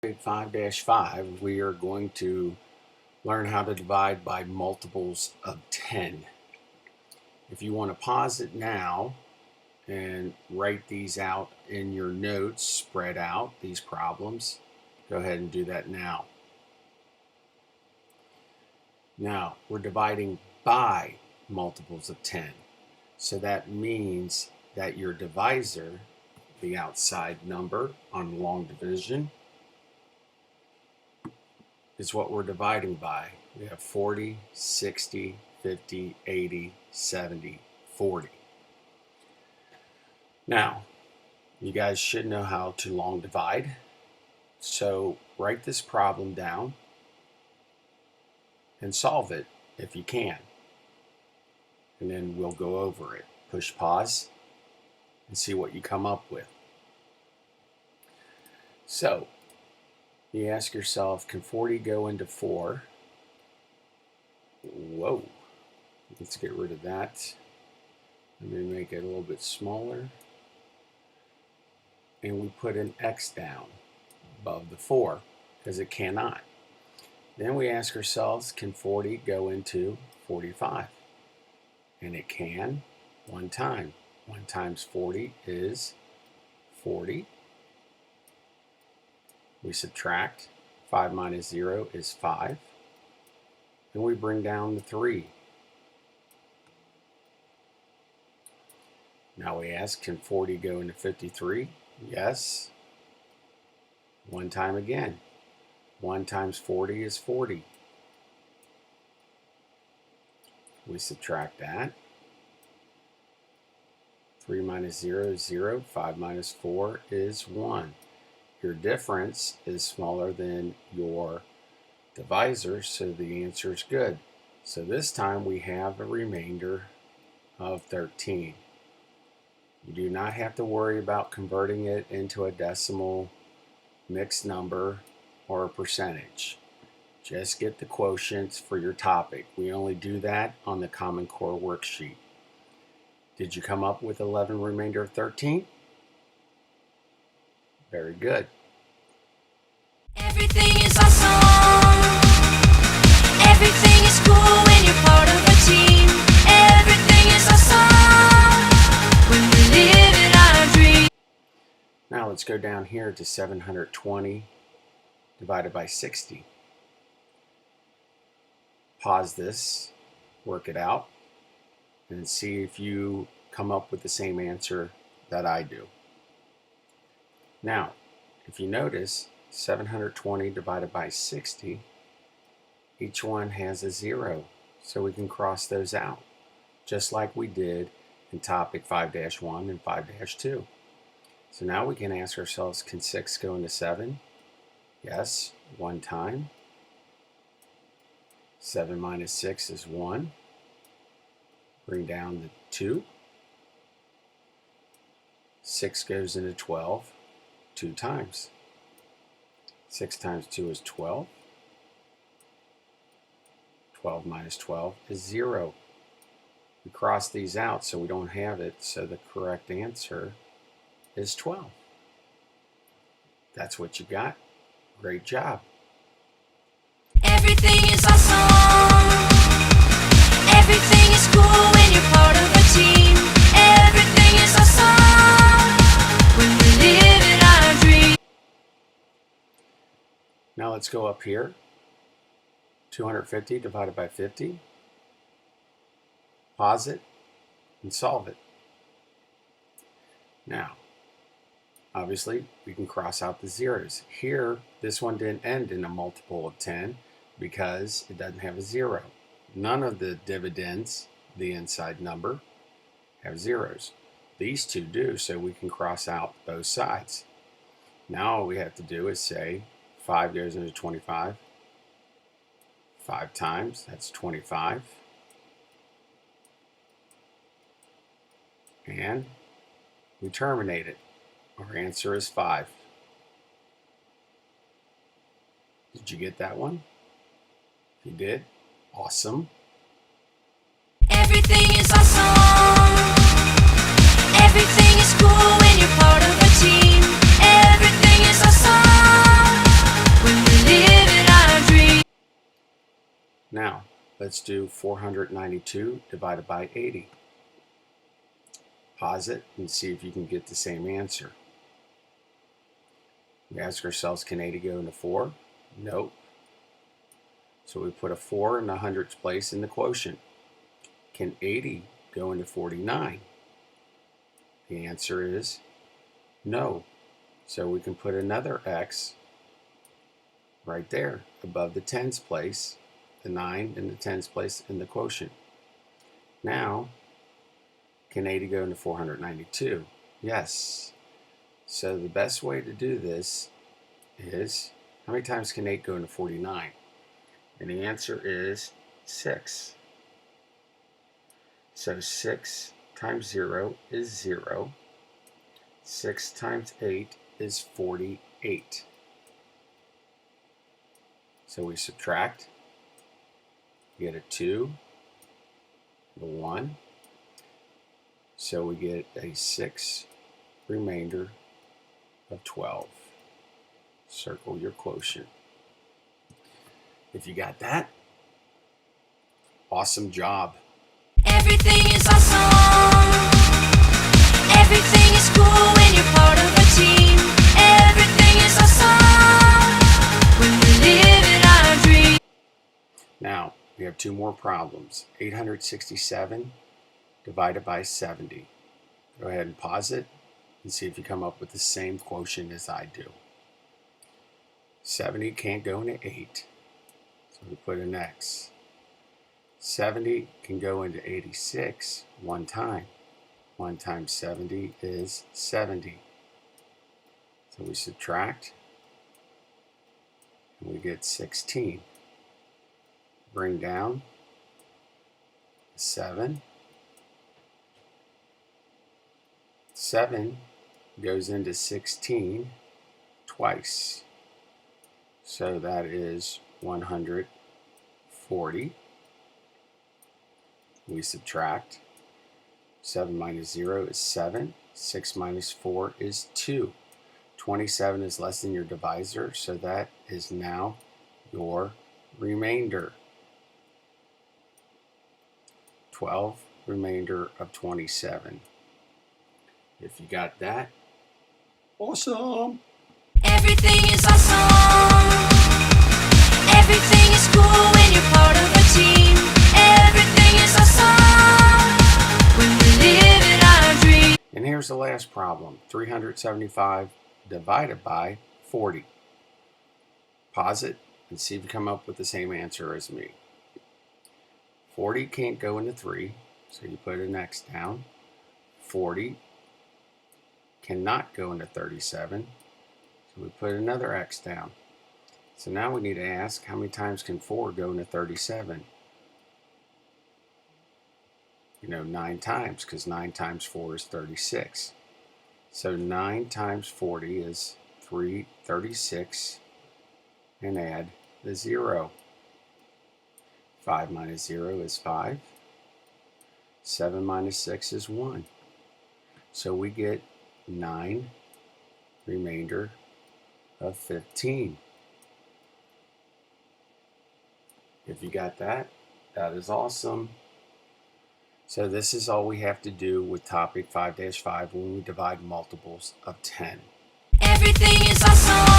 5-5, we are going to learn how to divide by multiples of 10. If you want to pause it now and write these out in your notes, spread out these problems, go ahead and do that now. Now, we're dividing by multiples of 10. So that means that your divisor, the outside number on long division, is what we're dividing by. We have 40, 60, 50, 80, 70, 40. Now, you guys should know how to long divide. So write this problem down and solve it if you can. And then we'll go over it. Push pause and see what you come up with. So, you ask yourself, can 40 go into 4? Whoa. Let's get rid of that. Let me make it a little bit smaller. And we put an X down above the 4 because it cannot. Then we ask ourselves, can 40 go into 45? And it can one time. 1 times 40 is 40. We subtract. 5 minus 0 is 5. Then we bring down the 3. Now we ask, can 40 go into 53? Yes. 1 time again. 1 times 40 is 40. We subtract that. 3 minus 0 is 0. 5 minus 4 is 1. Your difference is smaller than your divisor, so the answer is good. So this time we have a remainder of 13. You do not have to worry about converting it into a decimal, mixed number, or a percentage. Just get the quotients for your topic. We only do that on the Common Core worksheet. Did you come up with 11 remainder of 13? Very good. Everything is awesome. Everything is cool when you're part of a team. Everything is awesome when we live in our dream. Now let's go down here to 720 divided by 60. Pause this, work it out, and see if you come up with the same answer that I do. Now, if you notice, 720 divided by 60, each one has a 0, so we can cross those out, just like we did in topic 5-1 and 5-2. So now we can ask ourselves, can 6 go into 7? Yes, 1 time. 7 minus 6 is 1. Bring down the 2. 6 goes into 12 2 times. 6 times 2 is 12. 12 minus 12 is 0. We cross these out so we don't have it, so the correct answer is 12. That's what you got. Great job. Everything is awesome. Everything is cool when you're part of a team. Everything is awesome when we live in our dream. Now let's go up here. 250 divided by 50. Pause it and solve it. Now, obviously, we can cross out the zeros. Here, this one didn't end in a multiple of 10 because it doesn't have a 0. None of the dividends, the inside number, have zeros. These two do, so we can cross out both sides. Now all we have to do is say 5 goes into 25. 5 times, that's 25. And we terminate it. Our answer is 5. Did you get that one? If you did, awesome. Everything is awesome. Everything is cool when you're part of a team. Everything is awesome Now, let's do 492 divided by 80. Pause it and see if you can get the same answer. We ask ourselves, can 80 go into 4? Nope. So we put a 4 in the hundredths place in the quotient. Can 80 go into 49? The answer is no. So we can put another X right there above the tens place, the 9 in the tens place in the quotient. Now, can 80 go into 492? Yes. So the best way to do this is, how many times can 8 go into 49? And the answer is 6. So 6 times 0 is 0. 6 times 8 is 48. So we subtract, get a 2, a 1. So we get a 6 remainder of 12. Circle your quotient. If you got that, awesome job. Everything is awesome. Everything is cool when you're part of a team. Everything is awesome when we're living our dream. Now, we have two more problems. 867 divided by 70. Go ahead and pause it and see if you come up with the same quotient as I do. 70 can't go into 8, so we put an X. 70 can go into 86 one time. 1 times 70 is 70. So we subtract, and we get 16. Bring down 7. 7 goes into 16 twice. So that is 140. We subtract. 7 minus 0 is 7. 6 minus 4 is 2. 27 is less than your divisor, so that is now your remainder. 12 remainder of 27. If you got that, awesome! Everything is awesome. Everything is cool when you're part of a team. Everything is awesome when we're living our dream. And here's the last problem. 375 divided by 40. Pause it and see if you come up with the same answer as me. 40 can't go into 3, so you put an X down. 40 cannot go into 37, so we put another X down. So now we need to ask, how many times can 4 go into 37? 9 times, because 9 times 4 is 36. So 9 times 40 is 336, and add the 0. 5 minus 0 is 5. 7 minus 6 is 1. So we get 9 remainder of 15. If you got that, that is awesome. So this is all we have to do with topic 5-5 when we divide multiples of 10. Everything is awesome.